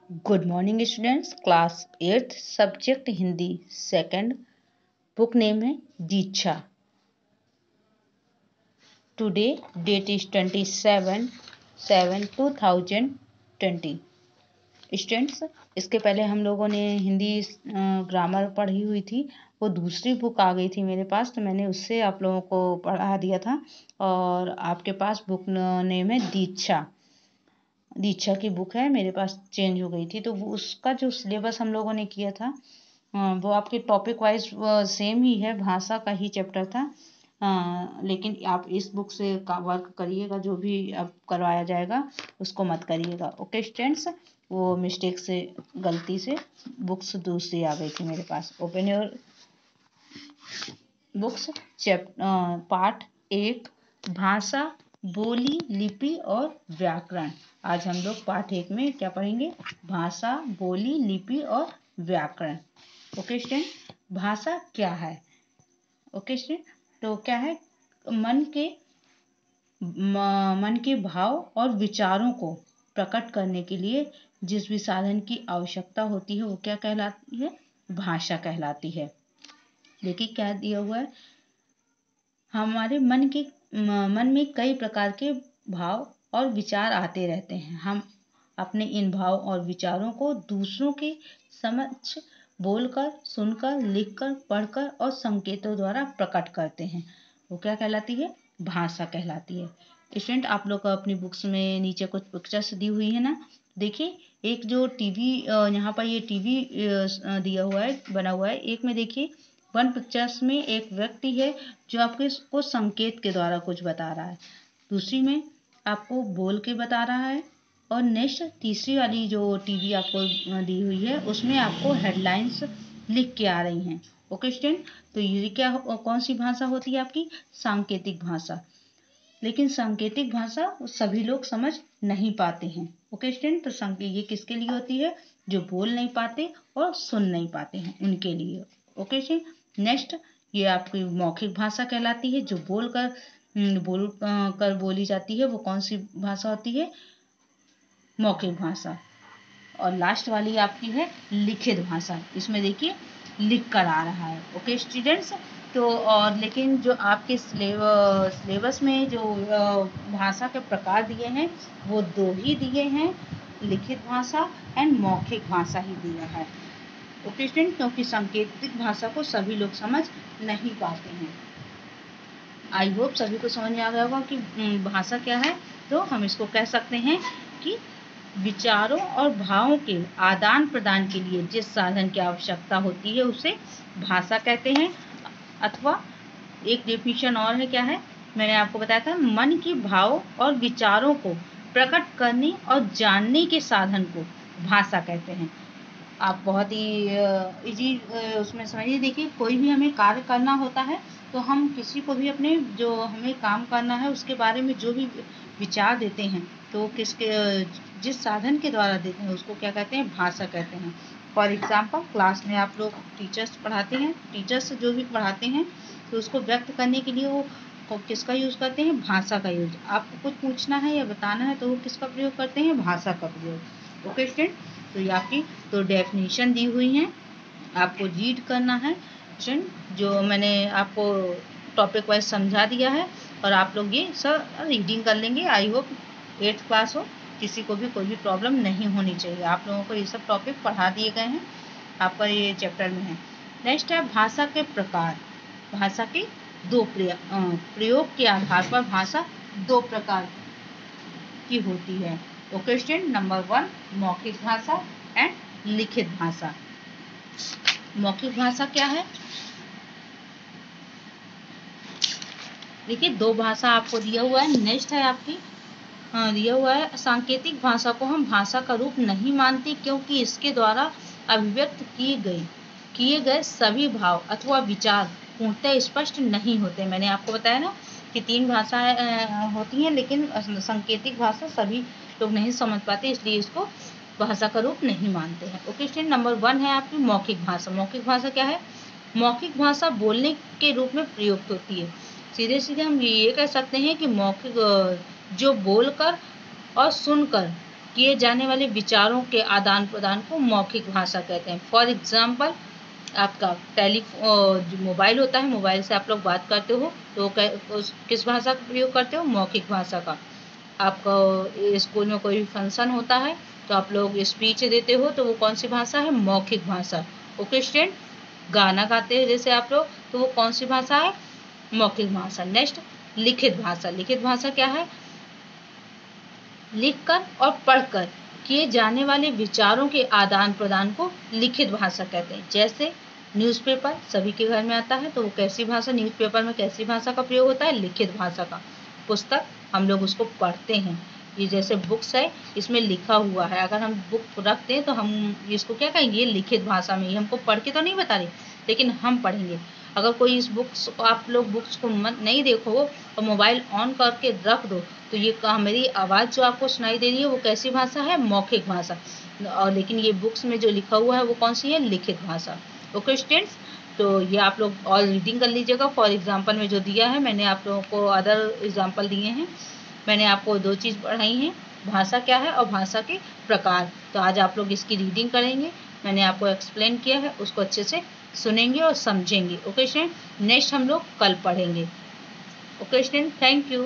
Good morning students, class 8th subject Hindi second book name है दीक्षा। Today date is 27/7/2020। Students, इसके पहले हम लोगों ने हिंदी ग्रामर पढ़ी हुई थी। वो दूसरी बुक आ गई थी मेरे पास, तो मैंने उससे आप लोगों को पढ़ा दिया था। और आपके पास बुक नेम है दीक्षा। दीक्षा की बुक है, मेरे पास चेंज हो गई थी। तो वो उसका जो सिलेबस हम लोगों ने किया था वो आपके टॉपिक वाइज सेम ही है, भाषा का ही चैप्टर था। लेकिन आप इस बुक से वर्क करिएगा, जो भी अब करवाया जाएगा उसको मत करिएगा। ओके स्टूडेंट्स, वो मिस्टेक से गलती से बुक्स दूसरी आ गई थी मेरे पास। Open your books. पार्ट 1 भाषा, बोली, लिपि और व्याकरण। आज हम लोग पार्ट 1 में क्या पढ़ेंगे? भाषा, बोली, लिपि और व्याकरण। ओके स्टूडेंट, भाषा क्या है? ओके स्टूडेंट, तो क्या है? मन के भाव और विचारों को प्रकट करने के लिए जिस भी साधन की आवश्यकता होती है वो क्या कहलाती है? भाषा कहलाती है। देखिए क्या दिया हुआ है। हमारे मन में कई प्रकार के भाव और विचार आते रहते हैं। हम अपने इन भाव और विचारों को दूसरों के समक्ष बोलकर, सुनकर, लिखकर, पढ़कर और संकेतों द्वारा प्रकट करते हैं। वो क्या कहलाती है? भाषा कहलाती है। स्टूडेंट, आप लोग अपनी बुक्स में नीचे कुछ पिक्चर्स दी हुई है ना। देखिए, एक जो टीवी यहाँ पर ये टीवी दिया हुआ है, बना हुआ है। एक में देखिए, वन पिक्चर्स में एक व्यक्ति है जो आपको को संकेत के द्वारा कुछ बता रहा है। दूसरी में आपको बोल के बता रहा है। और नेक्स्ट तीसरी वाली जो टीवी आपको दी हुई है उसमें आपको हेडलाइंस लिख के आ रही हैं। ओके स्टूडेंट, तो ये क्या कौन सी भाषा होती है आपकी? सांकेतिक भाषा। लेकिन सांकेतिक भाषा सभी लोग समझ नहीं पाते हैं। ओके स्टूडेंट, तो ये किसके लिए होती है? जो बोल नहीं पाते और सुन नहीं पाते हैं उनके लिए। ओके स्टूडेंट, नेक्स्ट ये आपकी मौखिक भाषा कहलाती है, जो कर बोली जाती है। वो कौन सी भाषा होती है? मौखिक भाषा। और लास्ट वाली आपकी है लिखित भाषा। इसमें देखिए लिख कर आ रहा है। ओके स्टूडेंट्स, तो और लेकिन जो आपके सिलेबस में जो भाषा के प्रकार दिए हैं वो दो ही दिए हैं, लिखित भाषा एंड मौखिक भाषा ही दिया है। ओके स्टूडेंट, क्योंकि सांकेतिक भाषा को सभी लोग समझ नहीं पाते हैं। आई होप सभी को समझ में आ गया होगा कि भाषा क्या है। तो हम इसको कह सकते हैं कि विचारों और भावों के आदान प्रदान के लिए जिस साधन की आवश्यकता होती है उसे भाषा कहते हैं। अथवा एक डेफिनेशन और है, क्या है? मैंने आपको बताया था, मन के भाव और विचारों को प्रकट करने और जानने के साधन को भाषा कहते हैं। आप बहुत ही इजी उसमें समझिए। देखिए, कोई भी हमें कार्य करना होता है तो हम किसी को भी अपने जो हमें काम करना है उसके बारे में जो भी विचार देते हैं तो किसके जिस साधन के द्वारा देते हैं उसको क्या कहते हैं? भाषा कहते हैं। फॉर एग्जाम्पल, क्लास में आप लोग टीचर्स पढ़ाते हैं, टीचर्स जो भी पढ़ाते हैं तो उसको व्यक्त करने के लिए वो किसका यूज़ करते हैं? भाषा का यूज। आपको कुछ पूछना है या बताना है तो वो किसका प्रयोग करते हैं? भाषा का प्रयोग। ओके स्टूडेंट, तो ये आपकी तो डेफिनेशन दी हुई हैं, आपको रीड करना है। जो मैंने आपको टॉपिक वाइज समझा दिया है और आप लोग ये सब रीडिंग कर लेंगे। आई होप 8th क्लास हो, किसी को भी कोई भी प्रॉब्लम नहीं होनी चाहिए। आप लोगों को ये सब टॉपिक पढ़ा दिए गए हैं, आपका ये चैप्टर में है। नेक्स्ट है भाषा के प्रकार। भाषा के दो प्रयोग के आधार पर भाषा दो प्रकार की होती है। ओके स्टूडेंट, नंबर 1 मौखिक भाषा एंड लिखित भाषा। मौखिक भाषा क्या है? देखिए, दो भाषा आपको दिया हुआ है। नेक्स्ट है आपकी दिया हुआ है सांकेतिक भाषा को हम भाषा का रूप नहीं मानते, क्योंकि इसके द्वारा अभिव्यक्त किए गए सभी भाव अथवा विचार पूर्णतः स्पष्ट नहीं होते। मैंने आपको बताया ना कि 3 भाषाएं होती हैं, लेकिन सांकेतिक भाषा सभी लोग नहीं समझ पाते, इसलिए इसको भाषा का रूप नहीं मानते हैं। ओके स्टूडेंट, नंबर 1 है आपकी मौखिक भाषा। मौखिक भाषा क्या है? मौखिक भाषा बोलने के रूप में प्रयुक्त होती है। सीधे सीधे हम ये कह सकते हैं कि मौखिक जो बोलकर और सुनकर किए जाने वाले विचारों के आदान प्रदान को मौखिक भाषा कहते हैं। फॉर एग्जाम्पल, आपका जो मोबाइल होता है, मोबाइल से आप लोग बात करते हो तो किस भाषा का प्रयोग करते हो? मौखिक भाषा का। आपका स्कूल में कोई भी फंक्शन होता है तो आप लोग स्पीच देते हो तो वो कौन सी भाषा है? मौखिक भाषा। ओके स्टूडेंट, गाना गाते हैं जैसे आप लोग तो वो कौन सी भाषा है? मौखिक भाषा। नेक्स्ट, लिखित भाषा। लिखित भाषा क्या है? लिखकर और पढ़कर किए जाने वाले विचारों के आदान प्रदान को लिखित भाषा कहते हैं। जैसे न्यूज़पेपर सभी के घर में आता है तो वो कैसी भाषा, न्यूज़पेपर में कैसी भाषा का प्रयोग होता है? लिखित भाषा का। पुस्तक हम लोग उसको पढ़ते हैं। ये जैसे बुक्स है, इसमें लिखा हुआ है, अगर हम बुक रखते हैं तो हम इसको क्या कहेंगे? ये लिखित भाषा में। ये हमको पढ़ के तो नहीं बता रही, लेकिन हम पढ़ेंगे। अगर कोई इस बुक्स को आप लोग बुक्स को मत नहीं देखो और मोबाइल ऑन करके रख दो तो ये मेरी आवाज़ जो आपको सुनाई दे रही है वो कैसी भाषा है? मौखिक भाषा। और लेकिन ये बुक्स में जो लिखा हुआ है वो कौन सी है? लिखित भाषा। ओके स्टूडेंट्स, तो ये आप लोग और रीडिंग कर लीजिएगा। फॉर एग्जाम्पल में जो दिया है, मैंने आप लोगों को अदर एग्जाम्पल दिए हैं। मैंने आपको 2 चीज़ पढ़ाई हैं, भाषा क्या है और भाषा के प्रकार। तो आज आप लोग इसकी रीडिंग करेंगे। मैंने आपको एक्सप्लेन किया है, उसको अच्छे से सुनेंगे और समझेंगे। ओके स्टूडेंट, नेक्स्ट हम लोग कल पढ़ेंगे। Okay student, thank you.